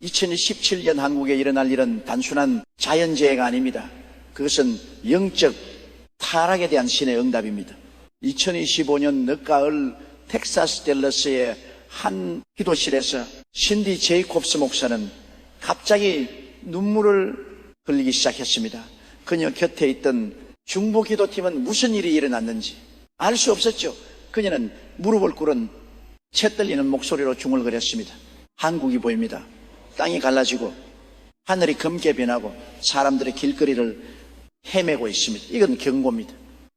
2017년 한국에 일어날 일은 단순한 자연재해가 아닙니다. 그것은 영적 타락에 대한 신의 응답입니다. 2025년 늦가을 텍사스 댈러스의 한 기도실에서 신디 제이콥스 목사는 갑자기 눈물을 흘리기 시작했습니다. 그녀 곁에 있던 중보 기도팀은 무슨 일이 일어났는지 알 수 없었죠. 그녀는 무릎을 꿇은 채 떨리는 목소리로 중얼거렸습니다. 한국이 보입니다. 땅이 갈라지고 하늘이 검게 변하고 사람들의 길거리를 헤매고 있습니다. 이건 경고입니다.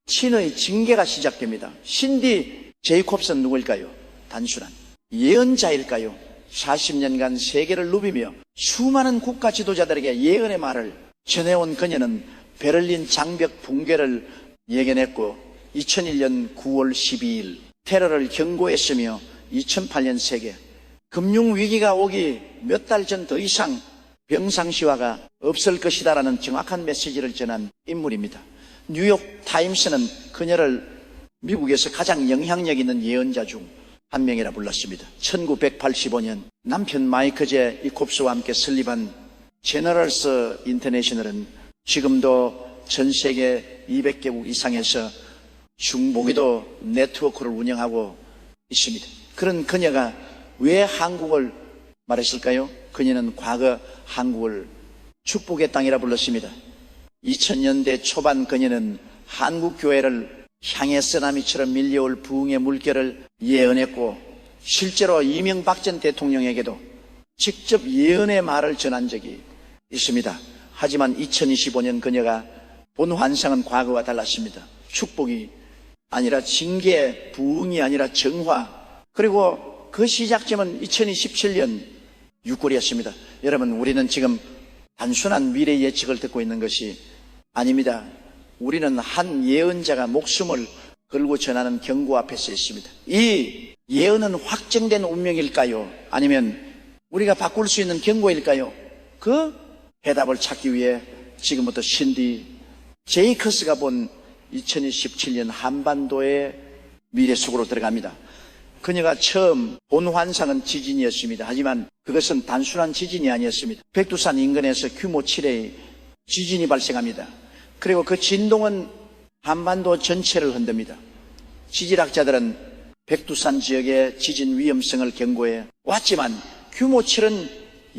신의 징계가 시작됩니다. 신디 제이콥스는 누구일까요? 단순한 예언자일까요? 40년간 세계를 누비며 수많은 국가 지도자들에게 예언의 말을 전해온 그녀는 베를린 장벽 붕괴를 예견했고 2001년 9월 12일 테러를 경고했으며 2008년 세계 금융위기가 오기 몇 달 전 더 이상 병상시화가 없을 것이다라는 정확한 메시지를 전한 인물입니다. 뉴욕 타임스는 그녀를 미국에서 가장 영향력 있는 예언자 중 한 명이라 불렀습니다. 1985년 남편 마이크 제 이콥스와 함께 설립한 제너럴스 인터내셔널은 지금도 전 세계 200개국 이상에서 중보기도 네트워크를 운영하고 있습니다. 그런 그녀가 왜 한국을 말했을까요? 그녀는 과거 한국을 축복의 땅이라 불렀습니다. 2000년대 초반 그녀는 한국 교회를 향해 쓰나미처럼 밀려올 부흥의 물결을 예언했고 실제로 이명박 전 대통령에게도 직접 예언의 말을 전한 적이 있습니다. 하지만 2025년 그녀가 본 환상은 과거와 달랐습니다. 축복이 아니라 징계, 부흥이 아니라 정화. 그리고 그 시작점은 2027년 6월이었습니다. 여러분, 우리는 지금 단순한 미래 예측을 듣고 있는 것이 아닙니다. 우리는 한 예언자가 목숨을 걸고 전하는 경고 앞에 서 있습니다. 이 예언은 확정된 운명일까요? 아니면 우리가 바꿀 수 있는 경고일까요? 그 해답을 찾기 위해 지금부터 신디 제이커스가 본 2017년 한반도의 미래 속으로 들어갑니다. 그녀가 처음 본 환상은 지진이었습니다. 하지만 그것은 단순한 지진이 아니었습니다. 백두산 인근에서 규모 7의 지진이 발생합니다. 그리고 그 진동은 한반도 전체를 흔듭니다. 지질학자들은 백두산 지역의 지진 위험성을 경고해 왔지만 규모 7은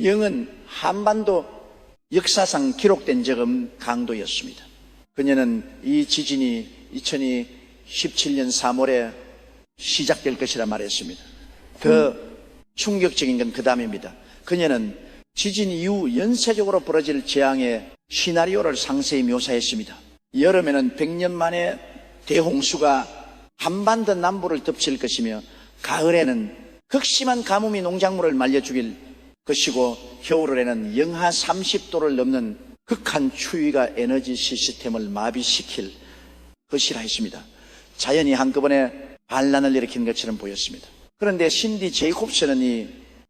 영은 한반도 역사상 기록된 적 없는 강도였습니다. 그녀는 이 지진이 2017년 3월에 시작될 것이라 말했습니다. 더 충격적인 건 그 다음입니다. 그녀는 지진 이후 연쇄적으로 벌어질 재앙의 시나리오를 상세히 묘사했습니다. 여름에는 100년 만에 대홍수가 한반도 남부를 덮칠 것이며 가을에는 극심한 가뭄이 농작물을 말려 죽일 것이고 겨울에는 영하 30도를 넘는 극한 추위가 에너지 시스템을 마비시킬 것이라 했습니다. 자연이 한꺼번에 반란을 일으킨 것처럼 보였습니다. 그런데 신디 제이콥스는 이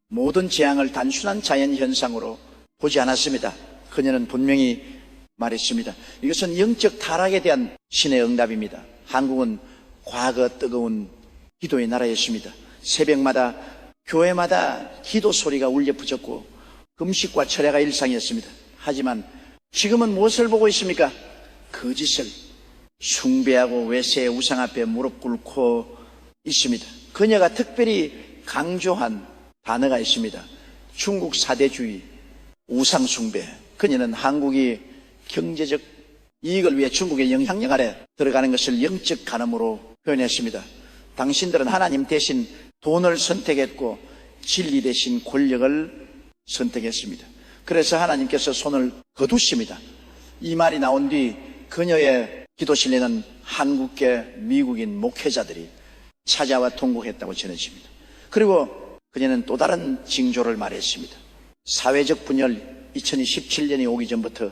모든 재앙을 단순한 자연현상으로 보지 않았습니다. 그녀는 분명히 말했습니다. 이것은 영적 타락에 대한 신의 응답입니다. 한국은 과거 뜨거운 기도의 나라였습니다. 새벽마다 교회마다 기도 소리가 울려 퍼졌고 금식과 철야가 일상이었습니다. 하지만 지금은 무엇을 보고 있습니까? 거짓을 숭배하고 외세의 우상 앞에 무릎 꿇고 있습니다. 그녀가 특별히 강조한 단어가 있습니다. 중국 사대주의, 우상 숭배. 그녀는 한국이 경제적 이익을 위해 중국의 영향력 아래 들어가는 것을 영적 간음으로 표현했습니다. 당신들은 하나님 대신 돈을 선택했고 진리 대신 권력을 선택했습니다. 그래서 하나님께서 손을 거두십니다. 이 말이 나온 뒤 그녀의 기도실에는 한국계 미국인 목회자들이 찾아와 통곡했다고 전해집니다. 그리고 그녀는 또 다른 징조를 말했습니다. 사회적 분열 2017년이 오기 전부터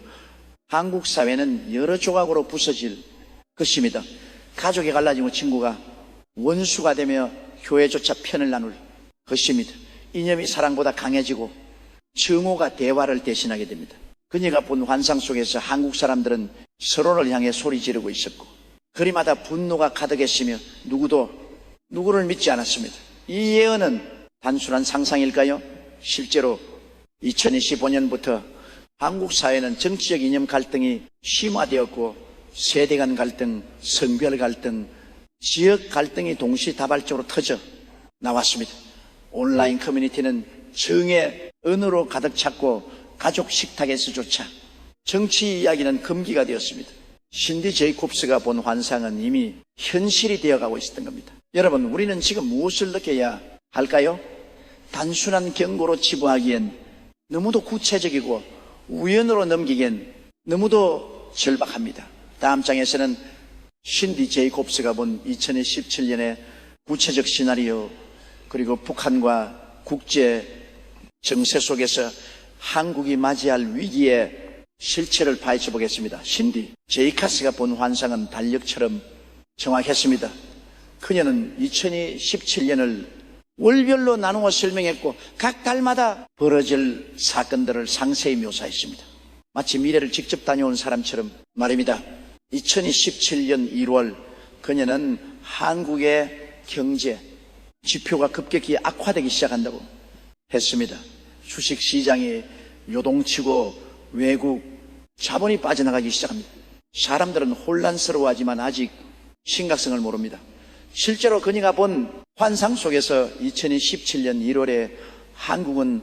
한국 사회는 여러 조각으로 부서질 것입니다. 가족이 갈라지고 친구가 원수가 되며 교회조차 편을 나눌 것입니다. 이념이 사랑보다 강해지고 정오가 대화를 대신하게 됩니다. 그녀가 본 환상 속에서 한국 사람들은 서로를 향해 소리 지르고 있었고 거리마다 분노가 가득했으며 누구도 누구를 믿지 않았습니다. 이 예언은 단순한 상상일까요? 실제로 2025년부터 한국 사회는 정치적 이념 갈등이 심화되었고 세대 간 갈등, 성별 갈등, 지역 갈등이 동시다발적으로 터져 나왔습니다. 온라인 커뮤니티는 정의 언어로 가득 찼고 가족 식탁에서조차 정치 이야기는 금기가 되었습니다. 신디 제이콥스가 본 환상은 이미 현실이 되어가고 있었던 겁니다. 여러분, 우리는 지금 무엇을 느껴야 할까요? 단순한 경고로 치부하기엔 너무도 구체적이고 우연으로 넘기기엔 너무도 절박합니다. 다음 장에서는 신디 제이콥스가 본 2017년의 구체적 시나리오, 그리고 북한과 국제 정세 속에서 한국이 맞이할 위기의 실체를 파헤쳐 보겠습니다. 신디 제이카스가 본 환상은 달력처럼 정확했습니다. 그녀는 2017년을 월별로 나누어 설명했고 각 달마다 벌어질 사건들을 상세히 묘사했습니다. 마치 미래를 직접 다녀온 사람처럼 말입니다. 2017년 1월 그녀는 한국의 경제 지표가 급격히 악화되기 시작한다고 했습니다. 주식시장이 요동치고 외국 자본이 빠져나가기 시작합니다. 사람들은 혼란스러워하지만 아직 심각성을 모릅니다. 실제로 그녀가 본 환상 속에서 2017년 1월에 한국은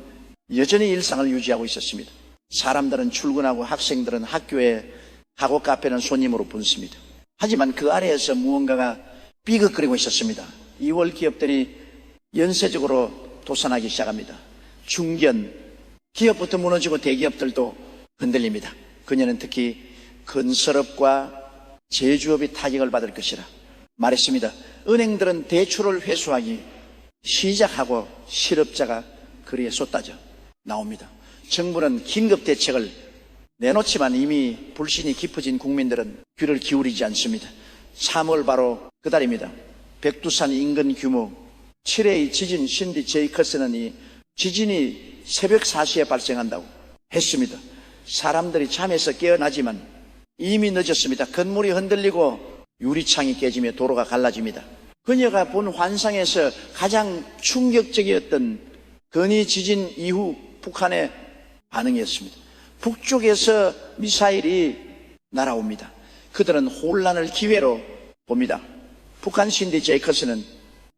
여전히 일상을 유지하고 있었습니다. 사람들은 출근하고 학생들은 학교에 학원 카페는 손님으로 분습니다. 하지만 그 아래에서 무언가가 삐걱거리고 있었습니다. 2월 기업들이 연쇄적으로 도산하기 시작합니다. 중견 기업부터 무너지고 대기업들도 흔들립니다. 그녀는 특히 건설업과 제조업이 타격을 받을 것이라 말했습니다. 은행들은 대출을 회수하기 시작하고 실업자가 거리에 쏟아져 나옵니다. 정부는 긴급 대책을 내놓지만 이미 불신이 깊어진 국민들은 귀를 기울이지 않습니다. 3월 바로 그달입니다. 백두산 인근 규모 7의 지진 신디 제이커스는 이 지진이 새벽 4시에 발생한다고 했습니다. 사람들이 잠에서 깨어나지만 이미 늦었습니다. 건물이 흔들리고 유리창이 깨지며 도로가 갈라집니다. 그녀가 본 환상에서 가장 충격적이었던 건의 지진 이후 북한의 반응이었습니다. 북쪽에서 미사일이 날아옵니다. 그들은 혼란을 기회로 봅니다. 북한 신디 제이커스는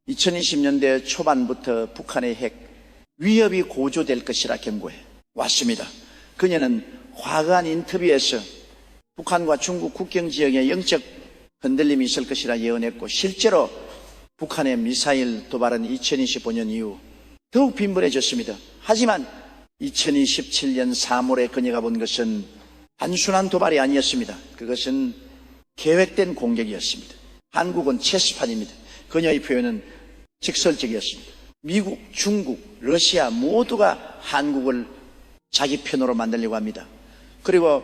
2020년대 초반부터 북한의 핵 위협이 고조될 것이라 경고해 왔습니다. 그녀는 화관 인터뷰에서 북한과 중국 국경 지역에 영적 흔들림이 있을 것이라 예언했고 실제로 북한의 미사일 도발은 2025년 이후 더욱 빈번해졌습니다. 하지만 2027년 3월에 그녀가 본 것은 단순한 도발이 아니었습니다. 그것은 계획된 공격이었습니다. 한국은 체스판입니다. 그녀의 표현은 직설적이었습니다. 미국, 중국, 러시아 모두가 한국을 자기 편으로 만들려고 합니다. 그리고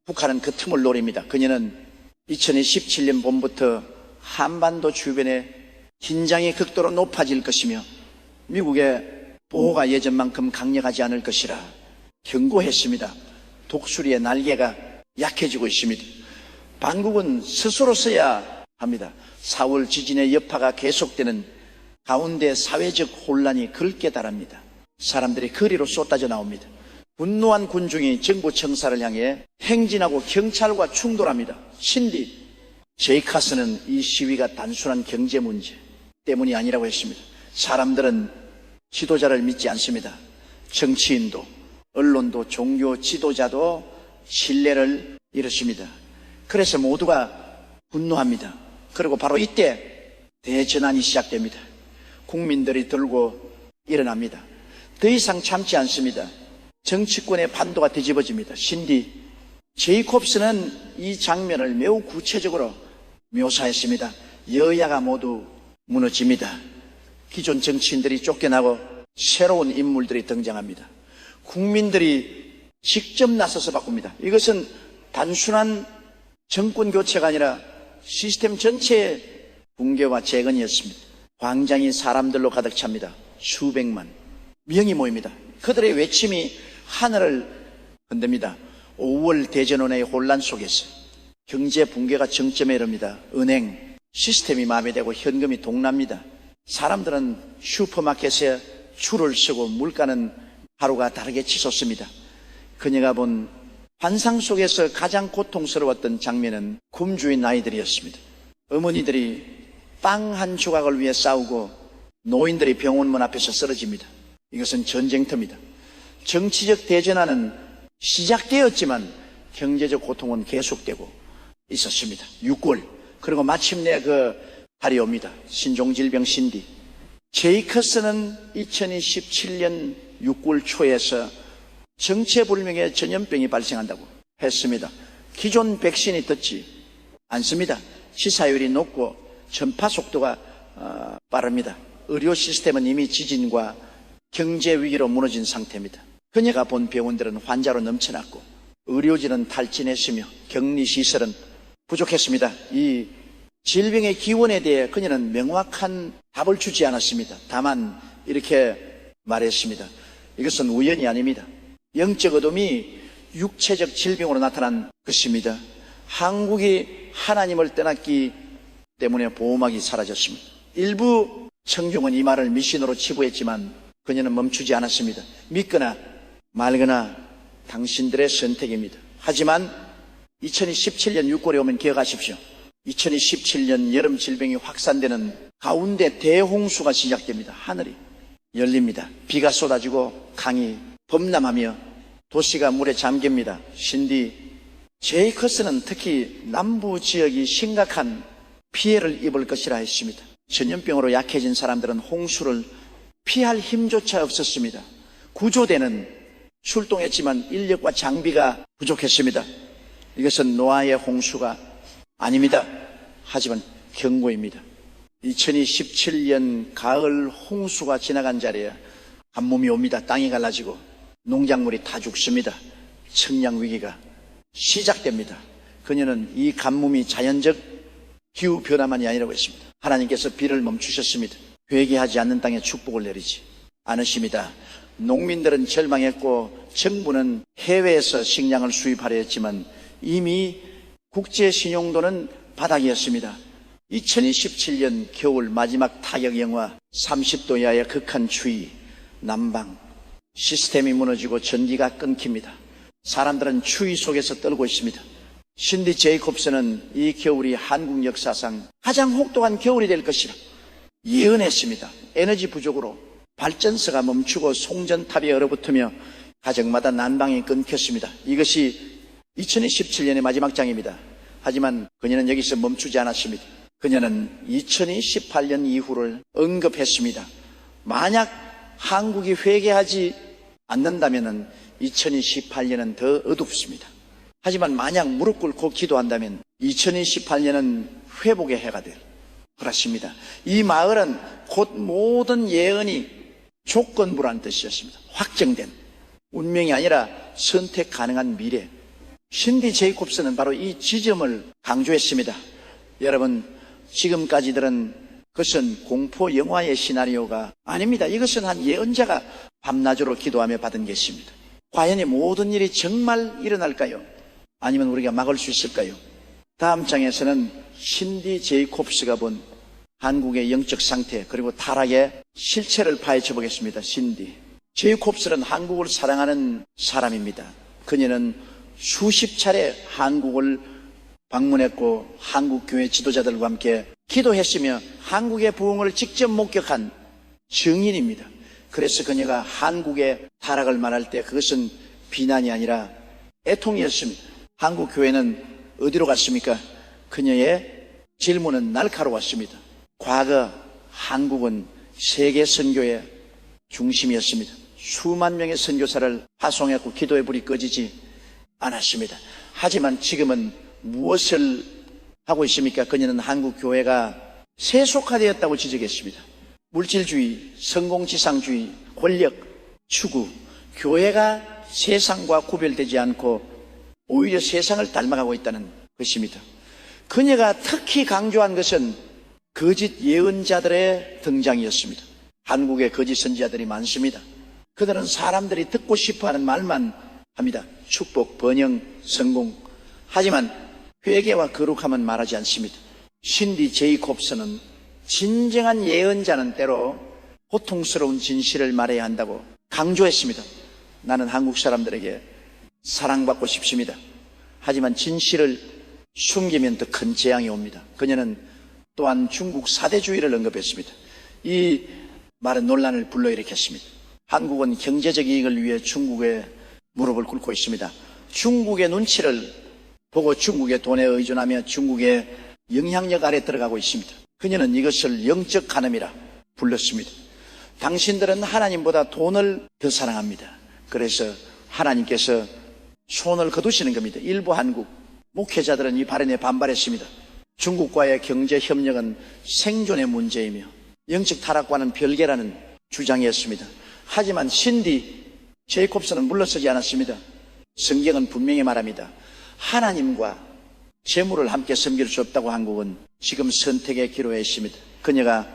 북한은 그 틈을 노립니다. 그녀는 2017년 봄부터 한반도 주변에 긴장이 극도로 높아질 것이며 미국의 보호가 예전만큼 강력하지 않을 것이라 경고했습니다. 독수리의 날개가 약해지고 있습니다. 반국은 스스로 써야 합니다. 4월 지진의 여파가 계속되는 가운데 사회적 혼란이 긁게 달합니다. 사람들이 거리로 쏟아져 나옵니다. 분노한 군중이 정부 청사를 향해 행진하고 경찰과 충돌합니다. 신디 제이카스는 이 시위가 단순한 경제 문제 때문이 아니라고 했습니다. 사람들은 지도자를 믿지 않습니다. 정치인도, 언론도, 종교 지도자도 신뢰를 잃었습니다. 그래서 모두가 분노합니다. 그리고 바로 이때 대전환이 시작됩니다. 국민들이 들고 일어납니다. 더 이상 참지 않습니다. 정치권의 판도가 뒤집어집니다. 신디 제이콥스는 이 장면을 매우 구체적으로 묘사했습니다. 여야가 모두 무너집니다. 기존 정치인들이 쫓겨나고 새로운 인물들이 등장합니다. 국민들이 직접 나서서 바꿉니다. 이것은 단순한 정권 교체가 아니라 시스템 전체의 붕괴와 재건이었습니다. 광장이 사람들로 가득 찹니다. 수백만 명이 모입니다. 그들의 외침이 하늘을 흔듭니다. 5월 대전원의 혼란 속에서 경제 붕괴가 정점에 이릅니다. 은행 시스템이 마비되고 현금이 동납니다. 사람들은 슈퍼마켓에 줄을 서고 물가는 하루가 다르게 치솟습니다. 그녀가 본 환상 속에서 가장 고통스러웠던 장면은 굶주인 아이들이었습니다. 어머니들이 빵 한 조각을 위해 싸우고 노인들이 병원 문 앞에서 쓰러집니다. 이것은 전쟁터입니다. 정치적 대전환은 시작되었지만 경제적 고통은 계속되고 있었습니다. 6개월. 그리고 마침내 그 달이 옵니다. 신종질병 신디. 제이커스는 2017년 6개월 초에서 정체불명의 전염병이 발생한다고 했습니다. 기존 백신이 듣지 않습니다. 치사율이 높고 전파 속도가 빠릅니다. 의료 시스템은 이미 지진과 경제 위기로 무너진 상태입니다. 그녀가 본 병원들은 환자로 넘쳐났고 의료진은 탈진했으며 격리시설은 부족했습니다. 이 질병의 기원에 대해 그녀는 명확한 답을 주지 않았습니다. 다만 이렇게 말했습니다. 이것은 우연이 아닙니다. 영적 어둠이 육체적 질병으로 나타난 것입니다. 한국이 하나님을 떠났기 때문에 보호막이 사라졌습니다. 일부 청중은 이 말을 미신으로 치부했지만 그녀는 멈추지 않았습니다. 믿거나 말거나 당신들의 선택입니다. 하지만 2017년 6월에 오면 기억하십시오. 2017년 여름 질병이 확산되는 가운데 대홍수가 시작됩니다. 하늘이 열립니다. 비가 쏟아지고 강이 범람하며 도시가 물에 잠깁니다. 신디 제이커스는 특히 남부 지역이 심각한 피해를 입을 것이라 했습니다. 전염병으로 약해진 사람들은 홍수를 피할 힘조차 없었습니다. 구조대는 출동했지만 인력과 장비가 부족했습니다. 이것은 노아의 홍수가 아닙니다. 하지만 경고입니다. 2017년 가을 홍수가 지나간 자리에 가뭄이 옵니다. 땅이 갈라지고 농작물이 다 죽습니다. 청량 위기가 시작됩니다. 그녀는 이 가뭄이 자연적 기후 변화만이 아니라고 했습니다. 하나님께서 비를 멈추셨습니다. 회개하지 않는 땅에 축복을 내리지 않으십니다. 농민들은 절망했고 정부는 해외에서 식량을 수입하려 했지만 이미 국제 신용도는 바닥이었습니다. 2017년 겨울 마지막 타격 영하 30도 이하의 극한 추위, 난방, 시스템이 무너지고 전기가 끊깁니다. 사람들은 추위 속에서 떨고 있습니다. 신디 제이콥스는 이 겨울이 한국 역사상 가장 혹독한 겨울이 될 것이라 예언했습니다. 에너지 부족으로 발전소가 멈추고 송전탑이 얼어붙으며 가정마다 난방이 끊겼습니다. 이것이 2017년의 마지막 장입니다. 하지만 그녀는 여기서 멈추지 않았습니다. 그녀는 2018년 이후를 언급했습니다. 만약 한국이 회개하지 않는다면 2018년은 더 어둡습니다. 하지만 만약 무릎 꿇고 기도한다면 2018년은 회복의 해가 될 그렇습니다. 이 마을은 곧 모든 예언이 조건부라는 뜻이었습니다. 확정된 운명이 아니라 선택 가능한 미래. 신디 제이콥스는 바로 이 지점을 강조했습니다. 여러분, 지금까지 들은 그것은 공포 영화의 시나리오가 아닙니다. 이것은 한 예언자가 밤낮으로 기도하며 받은 것입니다. 과연 이 모든 일이 정말 일어날까요? 아니면 우리가 막을 수 있을까요? 다음 장에서는 신디 제이콥스가 본 한국의 영적 상태 그리고 타락의 실체를 파헤쳐 보겠습니다. 신디 제이콥스는 한국을 사랑하는 사람입니다. 그녀는 수십 차례 한국을 방문했고 한국 교회 지도자들과 함께 기도했으며 한국의 부흥을 직접 목격한 증인입니다. 그래서 그녀가 한국의 타락을 말할 때 그것은 비난이 아니라 애통이었습니다. 한국 교회는 어디로 갔습니까? 그녀의 질문은 날카로웠습니다. 과거 한국은 세계 선교의 중심이었습니다. 수만 명의 선교사를 파송했고 기도의 불이 꺼지지 않았습니다. 하지만 지금은 무엇을 하고 있습니까? 그녀는 한국 교회가 세속화되었다고 지적했습니다. 물질주의, 성공지상주의, 권력, 추구, 교회가 세상과 구별되지 않고 오히려 세상을 닮아가고 있다는 것입니다. 그녀가 특히 강조한 것은 거짓 예언자들의 등장이었습니다. 한국에 거짓 선지자들이 많습니다. 그들은 사람들이 듣고 싶어하는 말만 합니다. 축복, 번영, 성공. 하지만 회개와 거룩함은 말하지 않습니다. 신디 제이콥스는 진정한 예언자는 때로 고통스러운 진실을 말해야 한다고 강조했습니다. 나는 한국 사람들에게 사랑받고 싶습니다. 하지만 진실을 숨기면 더 큰 재앙이 옵니다. 그녀는 또한 중국 사대주의를 언급했습니다. 이 말은 논란을 불러일으켰습니다. 한국은 경제적 이익을 위해 중국에 무릎을 꿇고 있습니다. 중국의 눈치를 보고 중국의 돈에 의존하며 중국의 영향력 아래 들어가고 있습니다. 그녀는 이것을 영적 간음이라 불렀습니다. 당신들은 하나님보다 돈을 더 사랑합니다. 그래서 하나님께서 손을 거두시는 겁니다. 일부 한국 목회자들은 이 발언에 반발했습니다. 중국과의 경제 협력은 생존의 문제이며 영적 타락과는 별개라는 주장이었습니다. 하지만 신디 제이콥스는 물러서지 않았습니다. 성경은 분명히 말합니다. 하나님과 재물을 함께 섬길 수 없다고 한국은 지금 선택의 기로에 있습니다. 그녀가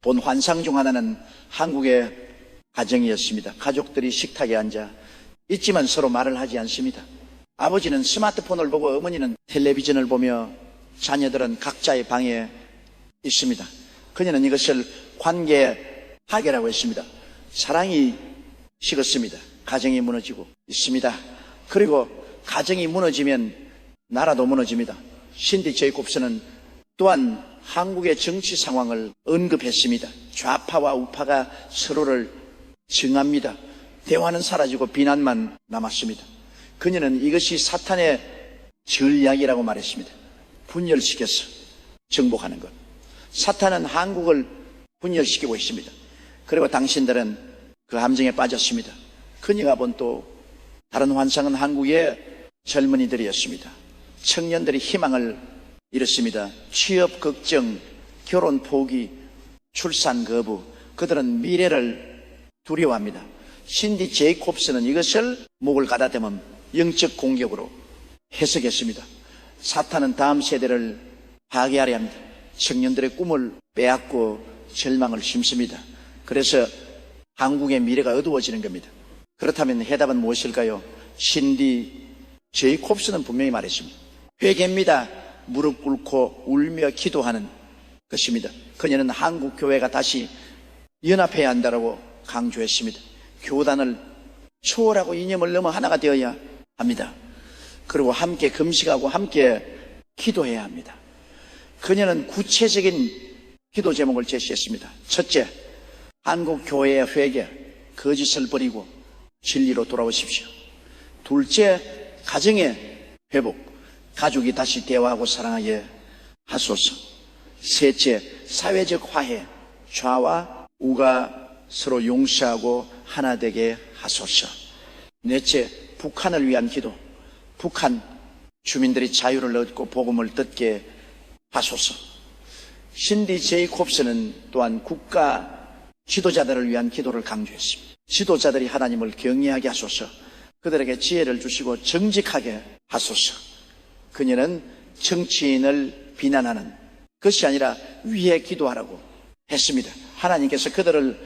본 환상 중 하나는 한국의 가정이었습니다. 가족들이 식탁에 앉아 있지만 서로 말을 하지 않습니다. 아버지는 스마트폰을 보고 어머니는 텔레비전을 보며 자녀들은 각자의 방에 있습니다. 그녀는 이것을 관계 파괴라고 했습니다. 사랑이 식었습니다. 가정이 무너지고 있습니다. 그리고 가정이 무너지면 나라도 무너집니다. 신디 제이콥스는 또한 한국의 정치 상황을 언급했습니다. 좌파와 우파가 서로를 정합니다. 대화는 사라지고 비난만 남았습니다. 그녀는 이것이 사탄의 전략이라고 말했습니다. 분열시켜서 정복하는 것. 사탄은 한국을 분열시키고 있습니다. 그리고 당신들은 그 함정에 빠졌습니다. 그녀가 본 또 다른 환상은 한국의 젊은이들이었습니다. 청년들이 희망을 잃었습니다. 취업 걱정, 결혼 포기, 출산 거부. 그들은 미래를 두려워합니다. 신디 제이콥스는 이것을 목을 가다듬은 영적 공격으로 해석했습니다. 사탄은 다음 세대를 파괴하려 합니다. 청년들의 꿈을 빼앗고 절망을 심습니다. 그래서 한국의 미래가 어두워지는 겁니다. 그렇다면 해답은 무엇일까요? 신디 제이콥스는 분명히 말했습니다. 회개입니다. 무릎 꿇고 울며 기도하는 것입니다. 그녀는 한국 교회가 다시 연합해야 한다고 강조했습니다. 교단을 초월하고 이념을 넘어 하나가 되어야 합니다. 그리고 함께 금식하고 함께 기도해야 합니다. 그녀는 구체적인 기도 제목을 제시했습니다. 첫째, 한국 교회의 회개, 거짓을 버리고 진리로 돌아오십시오. 둘째, 가정의 회복, 가족이 다시 대화하고 사랑하게 하소서. 셋째, 사회적 화해, 좌와 우가 서로 용서하고 하나 되게 하소서. 넷째, 북한을 위한 기도, 북한 주민들이 자유를 얻고 복음을 듣게 하소서. 신디 제이콥스는 또한 국가 지도자들을 위한 기도를 강조했습니다. 지도자들이 하나님을 경외하게 하소서. 그들에게 지혜를 주시고 정직하게 하소서. 그녀는 정치인을 비난하는 것이 아니라 위에 기도하라고 했습니다. 하나님께서 그들을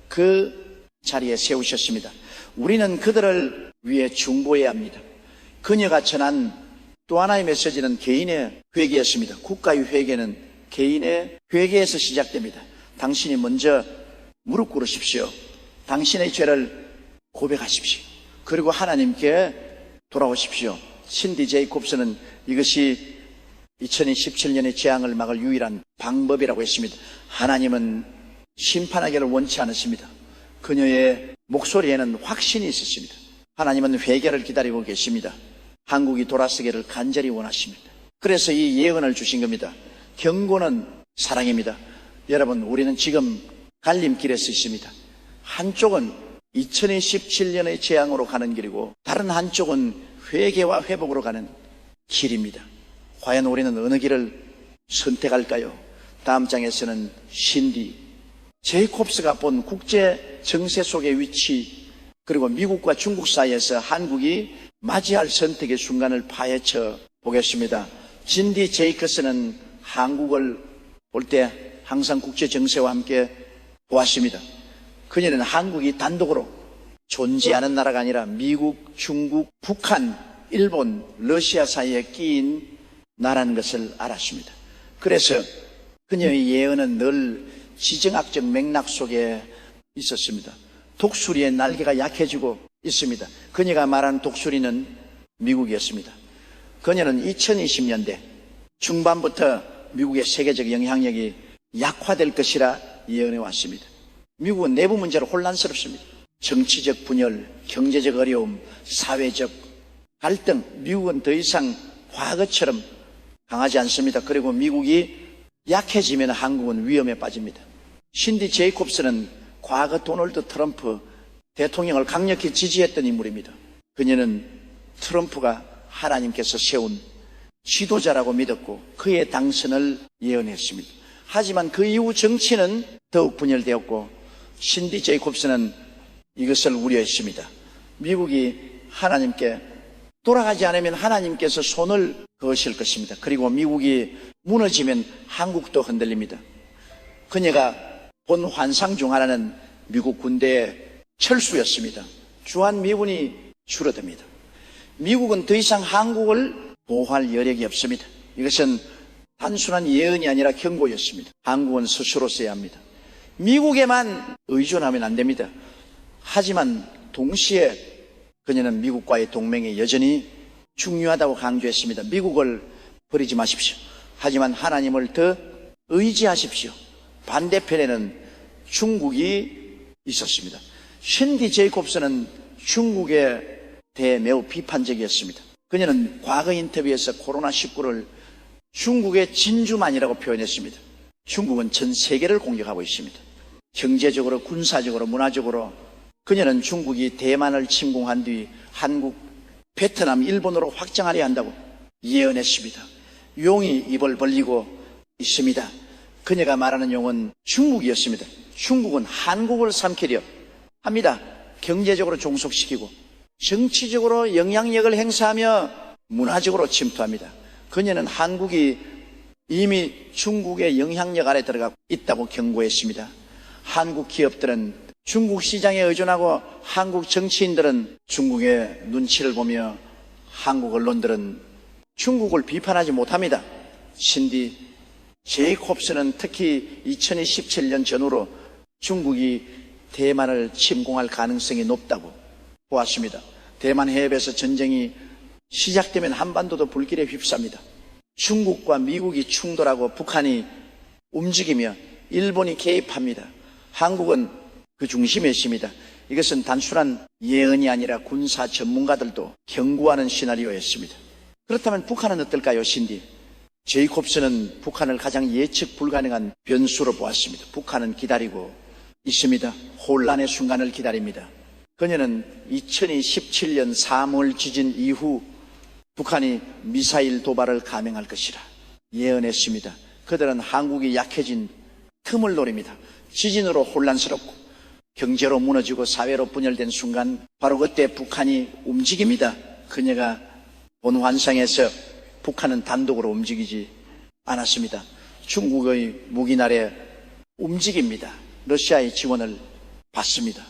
그 자리에 세우셨습니다. 우리는 그들을 위해 중보해야 합니다. 그녀가 전한 또 하나의 메시지는 개인의 회개였습니다. 국가의 회개는 개인의 회개에서 시작됩니다. 당신이 먼저 무릎 꿇으십시오. 당신의 죄를 고백하십시오. 그리고 하나님께 돌아오십시오. 신디 제이콥스는 이것이 2017년의 재앙을 막을 유일한 방법이라고 했습니다. 하나님은 심판하기를 원치 않으십니다. 그녀의 목소리에는 확신이 있었습니다. 하나님은 회개를 기다리고 계십니다. 한국이 돌아서기를 간절히 원하십니다. 그래서 이 예언을 주신 겁니다. 경고는 사랑입니다. 여러분, 우리는 지금 갈림길에 서 있습니다. 한쪽은 2017년의 재앙으로 가는 길이고 다른 한쪽은 회개와 회복으로 가는 길입니다. 과연 우리는 어느 길을 선택할까요? 다음 장에서는 신디 제이콥스가 본 국제 정세 속의 위치, 그리고 미국과 중국 사이에서 한국이 맞이할 선택의 순간을 파헤쳐 보겠습니다. 신디 제이콥스는 한국을 볼 때 항상 국제 정세와 함께 보았습니다. 그녀는 한국이 단독으로 존재하는 나라가 아니라 미국, 중국, 북한, 일본, 러시아 사이에 끼인 나라는 것을 알았습니다. 그래서 그녀의 예언은 늘 지정학적 맥락 속에 있었습니다. 독수리의 날개가 약해지고 있습니다. 그녀가 말한 독수리는 미국이었습니다. 그녀는 2020년대 중반부터 미국의 세계적 영향력이 약화될 것이라 예언해 왔습니다. 미국은 내부 문제로 혼란스럽습니다. 정치적 분열, 경제적 어려움, 사회적 갈등, 미국은 더 이상 과거처럼 강하지 않습니다. 그리고 미국이 약해지면 한국은 위험에 빠집니다. 신디 제이콥스는 과거 도널드 트럼프 대통령을 강력히 지지했던 인물입니다. 그녀는 트럼프가 하나님께서 세운 지도자라고 믿었고 그의 당선을 예언했습니다. 하지만 그 이후 정치는 더욱 분열되었고 신디 제이콥스는 이것을 우려했습니다. 미국이 하나님께 돌아가지 않으면 하나님께서 손을 그으실 것입니다. 그리고 미국이 무너지면 한국도 흔들립니다. 그녀가 본 환상 중 하나는 미국 군대의 철수였습니다. 주한미군이 줄어듭니다. 미국은 더 이상 한국을 보호할 여력이 없습니다. 이것은 단순한 예언이 아니라 경고였습니다. 한국은 스스로 써야 합니다. 미국에만 의존하면 안 됩니다. 하지만 동시에 그녀는 미국과의 동맹이 여전히 중요하다고 강조했습니다. 미국을 버리지 마십시오. 하지만 하나님을 더 의지하십시오. 반대편에는 중국이 있었습니다. 신디 제이콥스는 중국에 대해 매우 비판적이었습니다. 그녀는 과거 인터뷰에서 코로나19를 중국의 진주만이라고 표현했습니다. 중국은 전 세계를 공격하고 있습니다. 경제적으로, 군사적으로, 문화적으로. 그녀는 중국이 대만을 침공한 뒤 한국, 베트남, 일본으로 확장하려 한다고 예언했습니다. 용이 입을 벌리고 있습니다. 그녀가 말하는 용은 중국이었습니다. 중국은 한국을 삼키려 합니다. 경제적으로 종속시키고 정치적으로 영향력을 행사하며 문화적으로 침투합니다. 그녀는 한국이 이미 중국의 영향력 아래 들어가 있다고 경고했습니다. 한국 기업들은 중국 시장에 의존하고 한국 정치인들은 중국의 눈치를 보며 한국 언론들은 중국을 비판하지 못합니다. 신디 제이콥스는 특히 2017년 전후로 중국이 대만을 침공할 가능성이 높다고 보았습니다. 대만 해협에서 전쟁이 시작되면 한반도도 불길에 휩쌉니다. 중국과 미국이 충돌하고 북한이 움직이며 일본이 개입합니다. 한국은 그 중심에 있습니다. 이것은 단순한 예언이 아니라 군사 전문가들도 경고하는 시나리오였습니다. 그렇다면 북한은 어떨까요, 신디? 제이콥스는 북한을 가장 예측 불가능한 변수로 보았습니다. 북한은 기다리고 있습니다. 혼란의 순간을 기다립니다. 그녀는 2017년 3월 지진 이후 북한이 미사일 도발을 감행할 것이라 예언했습니다. 그들은 한국이 약해진 틈을 노립니다. 지진으로 혼란스럽고 경제로 무너지고 사회로 분열된 순간 바로 그때 북한이 움직입니다. 그녀가 본 환상에서 북한은 단독으로 움직이지 않았습니다. 중국의 무기날에 움직입니다. 러시아의 지원을 받습니다.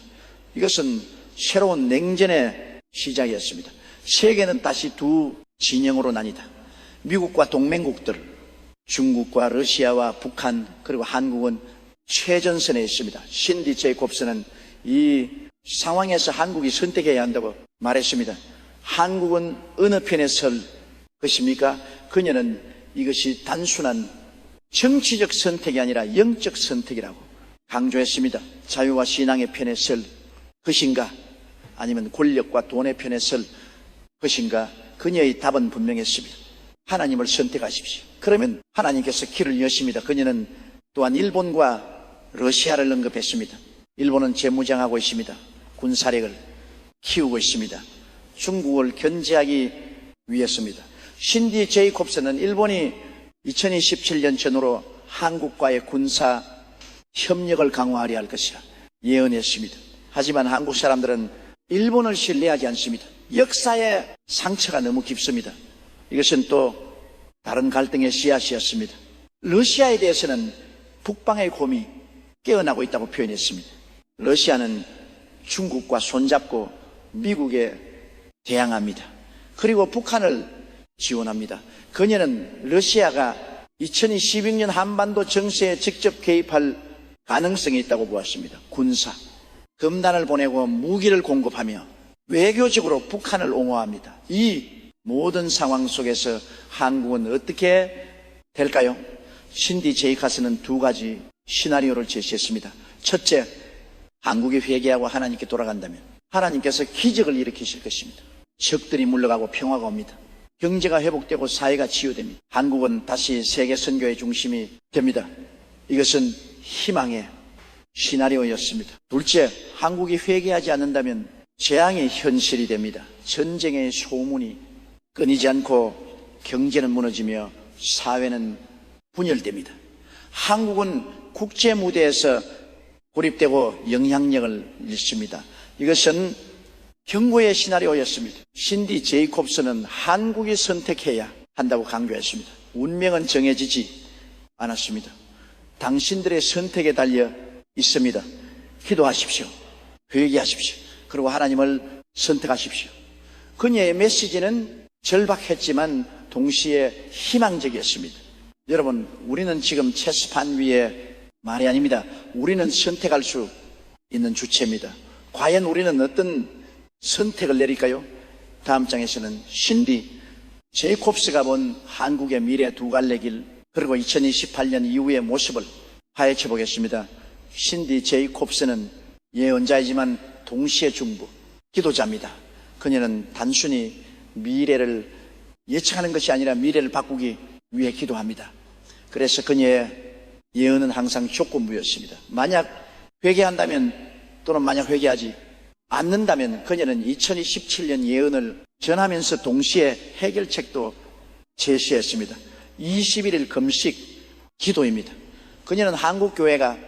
이것은 새로운 냉전의 시작이었습니다. 세계는 다시 두 진영으로 나뉘다. 미국과 동맹국들, 중국과 러시아와 북한 그리고 한국은 최전선에 있습니다. 신디 제이콥스는 이 상황에서 한국이 선택해야 한다고 말했습니다. 한국은 어느 편에 설 것입니까? 그녀는 이것이 단순한 정치적 선택이 아니라 영적 선택이라고 강조했습니다. 자유와 신앙의 편에 설 것인가? 아니면 권력과 돈의 편에 설 것인가? 그녀의 답은 분명했습니다. 하나님을 선택하십시오. 그러면 하나님께서 길을 여십니다. 그녀는 또한 일본과 러시아를 언급했습니다. 일본은 재무장하고 있습니다. 군사력을 키우고 있습니다. 중국을 견제하기 위해서입니다. 신디 제이콥스는 일본이 2027년 전후로 한국과의 군사 협력을 강화하려 할 것이라 예언했습니다. 하지만 한국 사람들은 일본을 신뢰하지 않습니다. 역사의 상처가 너무 깊습니다. 이것은 또 다른 갈등의 씨앗이었습니다. 러시아에 대해서는 북방의 곰이 깨어나고 있다고 표현했습니다. 러시아는 중국과 손잡고 미국에 대항합니다. 그리고 북한을 지원합니다. 그녀는 러시아가 2022년 한반도 정세에 직접 개입할 가능성이 있다고 보았습니다. 군사, 검단을 보내고 무기를 공급하며 외교적으로 북한을 옹호합니다. 이 모든 상황 속에서 한국은 어떻게 될까요? 신디 제이카스는 두 가지 시나리오를 제시했습니다. 첫째, 한국이 회개하고 하나님께 돌아간다면 하나님께서 기적을 일으키실 것입니다. 적들이 물러가고 평화가 옵니다. 경제가 회복되고 사회가 치유됩니다. 한국은 다시 세계 선교의 중심이 됩니다. 이것은 희망의 시나리오였습니다. 둘째, 한국이 회개하지 않는다면 재앙의 현실이 됩니다. 전쟁의 소문이 끊이지 않고 경제는 무너지며 사회는 분열됩니다. 한국은 국제 무대에서 고립되고 영향력을 잃습니다. 이것은 경고의 시나리오였습니다. 신디 제이콥스는 한국이 선택해야 한다고 강조했습니다. 운명은 정해지지 않았습니다. 당신들의 선택에 달려 있습니다. 기도하십시오. 회개하십시오. 그리고 하나님을 선택하십시오. 그녀의 메시지는 절박했지만 동시에 희망적이었습니다. 여러분, 우리는 지금 체스판 위에 말이 아닙니다. 우리는 선택할 수 있는 주체입니다. 과연 우리는 어떤 선택을 내릴까요? 다음 장에서는 신디 제이콥스가 본 한국의 미래 두 갈래 길, 그리고 2028년 이후의 모습을 파헤쳐 보겠습니다. 신디 제이콥스는 예언자이지만 동시에 중부 기도자입니다. 그녀는 단순히 미래를 예측하는 것이 아니라 미래를 바꾸기 위해 기도합니다. 그래서 그녀의 예언은 항상 조건부였습니다. 만약 회개한다면, 또는 만약 회개하지 않는다면 그녀는 2027년 예언을 전하면서 동시에 해결책도 제시했습니다. 21일 금식 기도입니다. 그녀는 한국교회가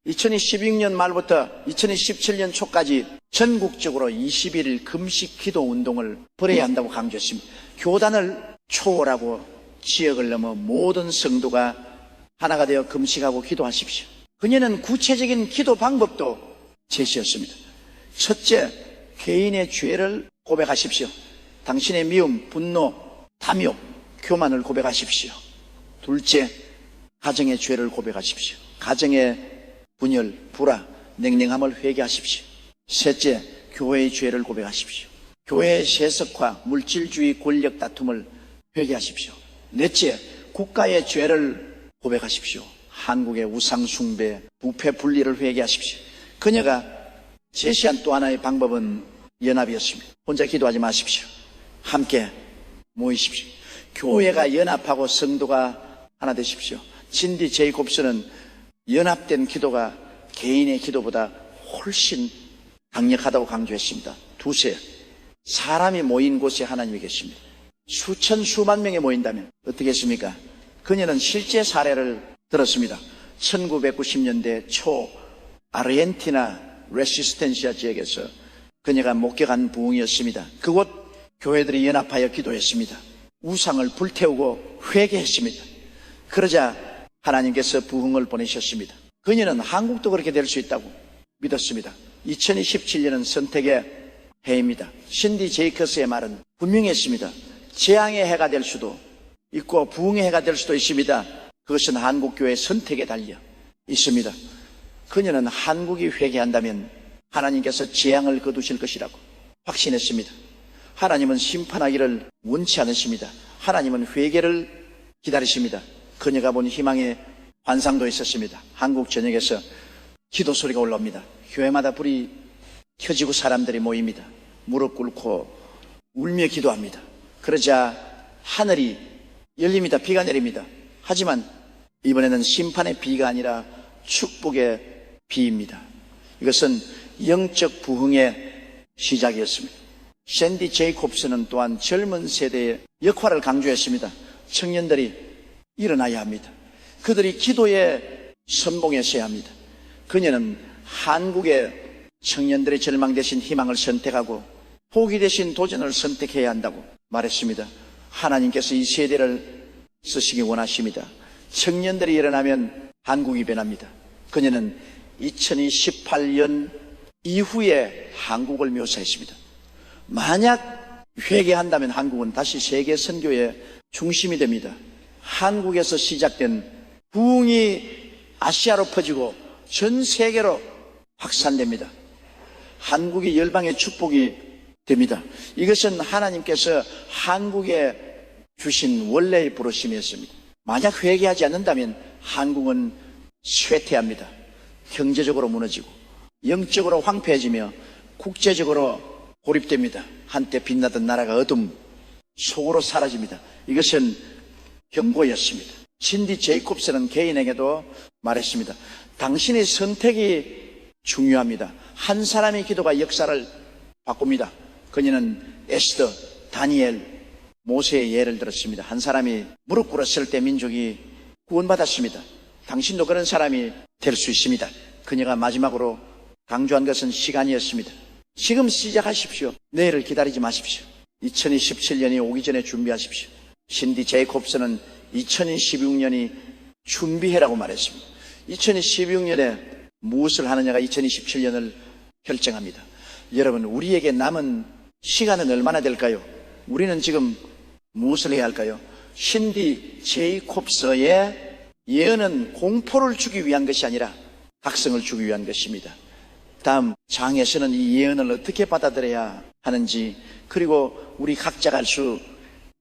2016년 말부터 2017년 초까지 전국적으로 21일 금식 기도 운동을 벌여야 한다고 강조했습니다. 교단을 초월하고 지역을 넘어 모든 성도가 하나가 되어 금식하고 기도하십시오. 그녀는 구체적인 기도 방법도 제시했습니다. 첫째, 개인의 죄를 고백하십시오. 당신의 미움, 분노, 탐욕, 교만을 고백하십시오. 둘째, 가정의 죄를 고백하십시오. 가정의 분열, 불화, 냉랭함을 회개하십시오. 셋째, 교회의 죄를 고백하십시오. 교회의 세속화, 물질주의, 권력 다툼을 회개하십시오. 넷째, 국가의 죄를 고백하십시오. 한국의 우상 숭배, 부패 분리를 회개하십시오. 그녀가 제시한 또 하나의 방법은 연합이었습니다. 혼자 기도하지 마십시오. 함께 모이십시오. 교회가 연합하고 성도가 하나 되십시오. 신디 제이콥스는 연합된 기도가 개인의 기도보다 훨씬 강력하다고 강조했습니다. 두째, 사람이 모인 곳에 하나님이 계십니다. 수천 수만 명이 모인다면 어떻겠습니까? 그녀는 실제 사례를 들었습니다. 1990년대 초 아르헨티나 레시스텐시아 지역에서 그녀가 목격한 부흥이었습니다. 그곳 교회들이 연합하여 기도했습니다. 우상을 불태우고 회개했습니다. 그러자 하나님께서 부흥을 보내셨습니다. 그녀는 한국도 그렇게 될 수 있다고 믿었습니다. 2027년은 선택의 해입니다. 신디 제이커스의 말은 분명했습니다. 재앙의 해가 될 수도 있고 부흥의 해가 될 수도 있습니다. 그것은 한국교회의 선택에 달려 있습니다. 그녀는 한국이 회개한다면 하나님께서 재앙을 거두실 것이라고 확신했습니다. 하나님은 심판하기를 원치 않으십니다. 하나님은 회개를 기다리십니다. 그녀가 본 희망의 환상도 있었습니다. 한국 전역에서 기도 소리가 올라옵니다. 교회마다 불이 켜지고 사람들이 모입니다. 무릎 꿇고 울며 기도합니다. 그러자 하늘이 열립니다. 비가 내립니다. 하지만 이번에는 심판의 비가 아니라 축복의 비입니다. 이것은 영적 부흥의 시작이었습니다. 샌디 제이콥스는 또한 젊은 세대의 역할을 강조했습니다. 청년들이 일어나야 합니다. 그들이 기도의 선봉에 서야 합니다. 그녀는 한국의 청년들의 절망 대신 희망을 선택하고 포기 대신 도전을 선택해야 한다고 말했습니다. 하나님께서 이 세대를 쓰시기 원하십니다. 청년들이 일어나면 한국이 변합니다. 그녀는 2018년 이후에 한국을 묘사했습니다. 만약 회개한다면 한국은 다시 세계 선교의 중심이 됩니다. 한국에서 시작된 부흥이 아시아로 퍼지고 전 세계로 확산됩니다. 한국이 열방의 축복이 됩니다. 이것은 하나님께서 한국에 주신 원래의 부르심이었습니다. 만약 회개하지 않는다면 한국은 쇠퇴합니다. 경제적으로 무너지고 영적으로 황폐해지며 국제적으로 고립됩니다. 한때 빛나던 나라가 어둠 속으로 사라집니다. 이것은 경고였습니다. 신디 제이콥스는 개인에게도 말했습니다. 당신의 선택이 중요합니다. 한 사람의 기도가 역사를 바꿉니다. 그녀는 에스더, 다니엘, 모세의 예를 들었습니다. 한 사람이 무릎 꿇었을 때 민족이 구원받았습니다. 당신도 그런 사람이 될 수 있습니다. 그녀가 마지막으로 강조한 것은 시간이었습니다. 지금 시작하십시오. 내일을 기다리지 마십시오. 2027년이 오기 전에 준비하십시오. 신디 제이콥스는 2016년이 준비해라고 말했습니다. 2016년에 무엇을 하느냐가 2027년을 결정합니다. 여러분, 우리에게 남은 시간은 얼마나 될까요? 우리는 지금 무엇을 해야 할까요? 신디 제이콥스의 예언은 공포를 주기 위한 것이 아니라 각성을 주기 위한 것입니다. 다음 장에서는 이 예언을 어떻게 받아들여야 하는지, 그리고 우리 각자가 할 수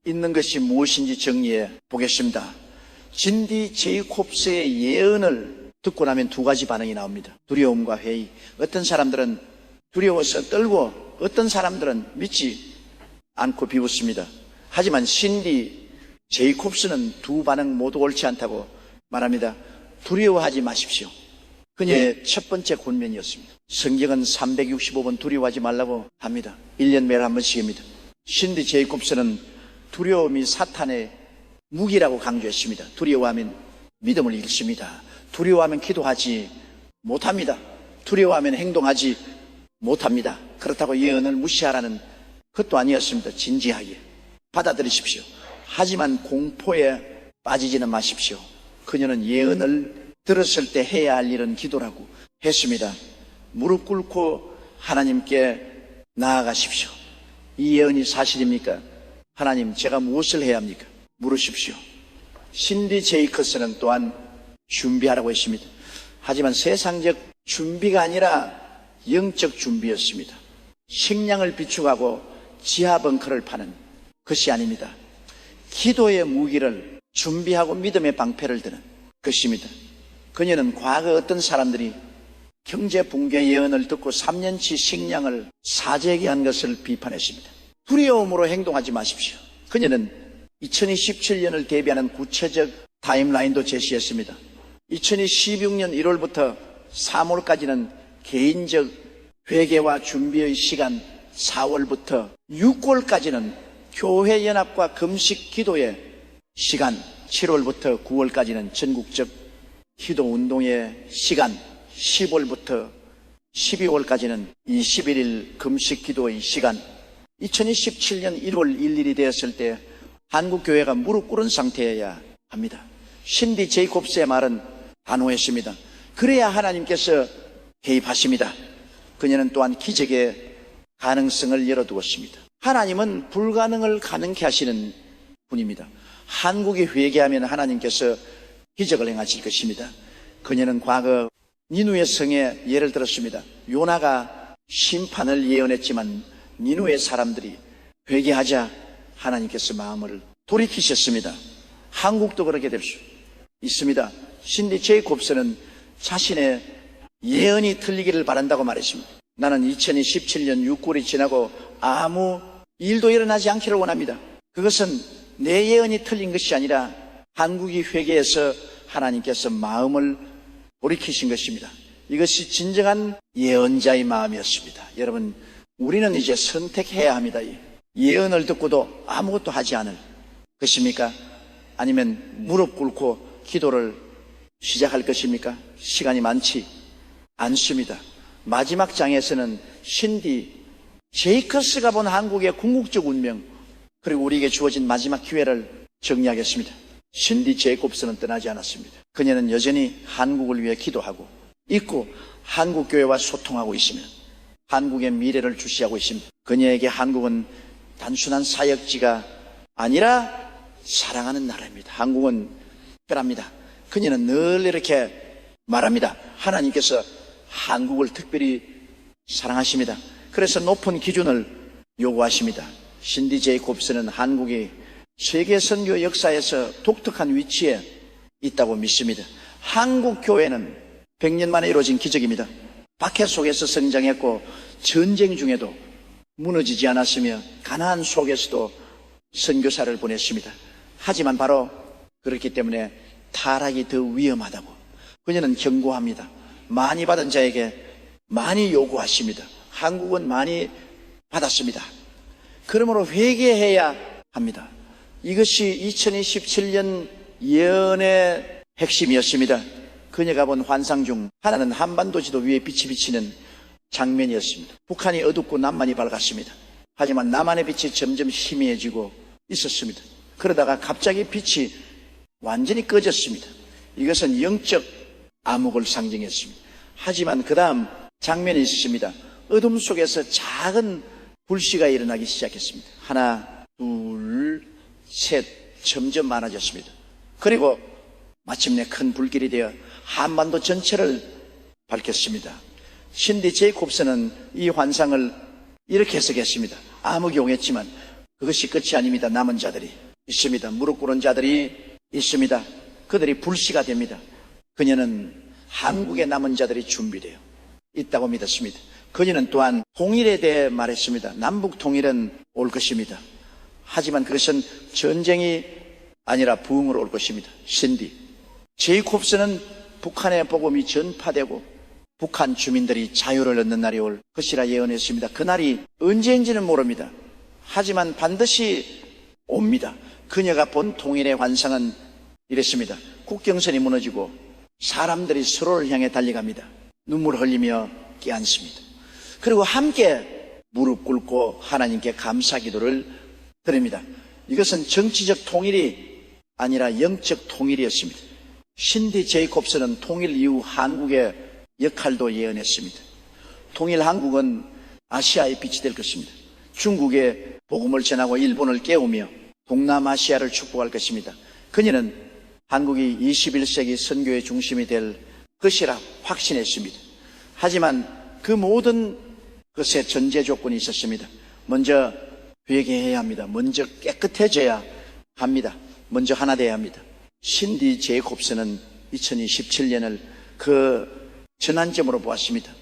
있는 것이 무엇인지 정리해 보겠습니다. 신디 제이콥스의 예언을 듣고 나면 두 가지 반응이 나옵니다. 두려움과 회의. 어떤 사람들은 두려워서 떨고 어떤 사람들은 믿지 않고 비웃습니다. 하지만 신디 제이콥스는 두 반응 모두 옳지 않다고 말합니다. 두려워하지 마십시오. 그녀의 첫 번째 권면이었습니다. 성경은 365번 두려워하지 말라고 합니다. 1년 매일 한 번씩입니다. 신디 제이콥스는 두려움이 사탄의 무기라고 강조했습니다. 두려워하면 믿음을 잃습니다. 두려워하면 기도하지 못합니다. 두려워하면 행동하지 못합니다. 그렇다고 예언을 무시하라는 것도 아니었습니다. 진지하게 받아들이십시오. 하지만 공포에 빠지지는 마십시오. 그녀는 예언을 들었을 때 해야 할 일은 기도라고 했습니다. 무릎 꿇고 하나님께 나아가십시오. 이 예언이 사실입니까? 하나님, 제가 무엇을 해야 합니까? 물으십시오. 신디 제이콥스는 또한 준비하라고 했습니다. 하지만 세상적 준비가 아니라 영적 준비였습니다. 식량을 비축하고 지하 벙커를 파는 것이 아닙니다. 기도의 무기를 준비하고 믿음의 방패를 드는 것입니다. 그녀는 과거 어떤 사람들이 경제 붕괴 예언을 듣고 3년치 식량을 사재기 한 것을 비판했습니다. 두려움으로 행동하지 마십시오. 그녀는 2027년을 대비하는 구체적 타임라인도 제시했습니다. 2016년 1월부터 3월까지는 개인적 회개와 준비의 시간, 4월부터 6월까지는 교회 연합과 금식 기도의 시간, 7월부터 9월까지는 전국적 기도 운동의 시간, 10월부터 12월까지는 21일 금식 기도의 시간, 2017년 1월 1일이 되었을 때 한국교회가 무릎 꿇은 상태여야 합니다. 신디 제이콥스의 말은 단호했습니다. 그래야 하나님께서 개입하십니다. 그녀는 또한 기적의 가능성을 열어두었습니다. 하나님은 불가능을 가능케 하시는 분입니다. 한국이 회개하면 하나님께서 기적을 행하실 것입니다. 그녀는 과거 니누의 성에 예를 들었습니다. 요나가 심판을 예언했지만 니누의 사람들이 회개하자 하나님께서 마음을 돌이키셨습니다. 한국도 그렇게 될 수 있습니다. 신디 제이콥스는 자신의 예언이 틀리기를 바란다고 말했습니다. 나는 2017년 6월이 지나고 아무 일도 일어나지 않기를 원합니다. 그것은 내 예언이 틀린 것이 아니라 한국이 회개해서 하나님께서 마음을 돌이키신 것입니다. 이것이 진정한 예언자의 마음이었습니다. 여러분, 우리는 이제 선택해야 합니다. 예언을 듣고도 아무것도 하지 않을 것입니까? 아니면 무릎 꿇고 기도를 시작할 것입니까? 시간이 많지 않습니다. 마지막 장에서는 신디 제이콥스가 본 한국의 궁극적 운명, 그리고 우리에게 주어진 마지막 기회를 정리하겠습니다. 신디 제이콥스는 떠나지 않았습니다. 그녀는 여전히 한국을 위해 기도하고 있고 한국교회와 소통하고 있습니다. 한국의 미래를 주시하고 있습니다. 그녀에게 한국은 단순한 사역지가 아니라 사랑하는 나라입니다. 한국은 특별합니다. 그녀는 늘 이렇게 말합니다. 하나님께서 한국을 특별히 사랑하십니다. 그래서 높은 기준을 요구하십니다. 신디 제이콥스는 한국이 세계 선교 역사에서 독특한 위치에 있다고 믿습니다. 한국 교회는 100년 만에 이루어진 기적입니다. 박해 속에서 성장했고 전쟁 중에도 무너지지 않았으며 가난 속에서도 선교사를 보냈습니다. 하지만 바로 그렇기 때문에 타락이 더 위험하다고 그녀는 경고합니다. 많이 받은 자에게 많이 요구하십니다. 한국은 많이 받았습니다. 그러므로 회개해야 합니다. 이것이 2027년 예언의 핵심이었습니다. 그녀가 본 환상 중 하나는 한반도 지도 위에 빛이 비치는 장면이었습니다. 북한이 어둡고 남한이 밝았습니다. 하지만 남한의 빛이 점점 희미해지고 있었습니다. 그러다가 갑자기 빛이 완전히 꺼졌습니다. 이것은 영적 암흑을 상징했습니다. 하지만 그 다음 장면이 있습니다. 어둠 속에서 작은 불씨가 일어나기 시작했습니다. 하나, 둘, 셋, 점점 많아졌습니다. 그리고 마침내 큰 불길이 되어 한반도 전체를 밝혔습니다. 신디 제이콥스는 이 환상을 이렇게 해석했습니다. 암흑이 오겠지만 그것이 끝이 아닙니다. 남은 자들이 있습니다. 무릎 꿇은 자들이 있습니다. 그들이 불씨가 됩니다. 그녀는 한국의 남은 자들이 준비되어 있다고 믿었습니다. 그녀는 또한 통일에 대해 말했습니다. 남북 통일은 올 것입니다. 하지만 그것은 전쟁이 아니라 부흥으로 올 것입니다. 신디 제이콥스는 북한의 복음이 전파되고 북한 주민들이 자유를 얻는 날이 올 것이라 예언했습니다. 그날이 언제인지는 모릅니다. 하지만 반드시 옵니다. 그녀가 본 통일의 환상은 이랬습니다. 국경선이 무너지고 사람들이 서로를 향해 달려갑니다. 눈물을 흘리며 깨안습니다. 그리고 함께 무릎 꿇고 하나님께 감사 기도를 드립니다. 이것은 정치적 통일이 아니라 영적 통일이었습니다. 신디 제이콥스는 통일 이후 한국의 역할도 예언했습니다. 통일 한국은 아시아의 빛이 될 것입니다. 중국에 복음을 전하고 일본을 깨우며 동남아시아를 축복할 것입니다. 그녀는 한국이 21세기 선교의 중심이 될 것이라 확신했습니다. 하지만 그 모든 것에 전제 조건이 있었습니다. 먼저 회개해야 합니다. 먼저 깨끗해져야 합니다. 먼저 하나 돼야 합니다. 신디 제이콥스는 2027년을 그 전환점으로 보았습니다.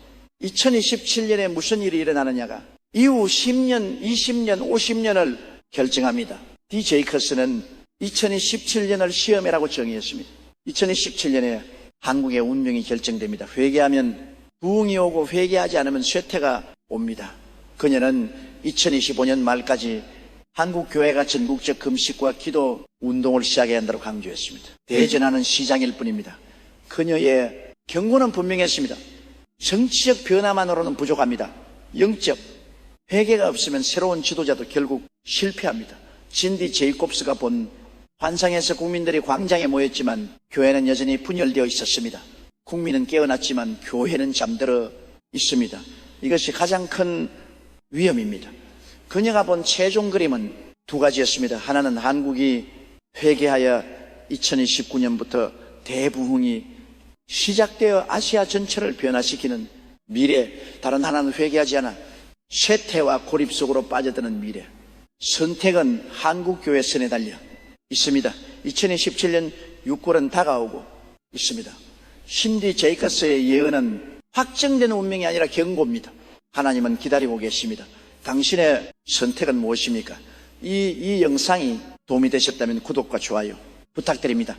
2027년에 무슨 일이 일어나느냐가 이후 10년, 20년, 50년을 결정합니다. 디 제이커스는 2017년을 시험해라고 정의했습니다. 2017년에 한국의 운명이 결정됩니다. 회개하면 부흥이 오고 회개하지 않으면 쇠퇴가 옵니다. 그녀는 2025년 말까지 한국 교회가 전국적 금식과 기도 운동을 시작해야 한다고 강조했습니다. 대전하는 시장일 뿐입니다. 그녀의 경고는 분명했습니다. 정치적 변화만으로는 부족합니다. 영적 회개가 없으면 새로운 지도자도 결국 실패합니다. 신디 제이콥스가 본 환상에서 국민들이 광장에 모였지만 교회는 여전히 분열되어 있었습니다. 국민은 깨어났지만 교회는 잠들어 있습니다. 이것이 가장 큰 위험입니다. 그녀가 본 최종 그림은 두 가지였습니다. 하나는 한국이 회개하여 2029년부터 대부흥이 시작되어 아시아 전체를 변화시키는 미래, 다른 하나는 회개하지 않아 쇠퇴와 고립 속으로 빠져드는 미래. 선택은 한국교회 선에 달려 있습니다. 2027년 6월은 다가오고 있습니다. 신디 제이커스의 예언은 확정된 운명이 아니라 경고입니다. 하나님은 기다리고 계십니다. 당신의 선택은 무엇입니까? 이 영상이 도움이 되셨다면 구독과 좋아요 부탁드립니다.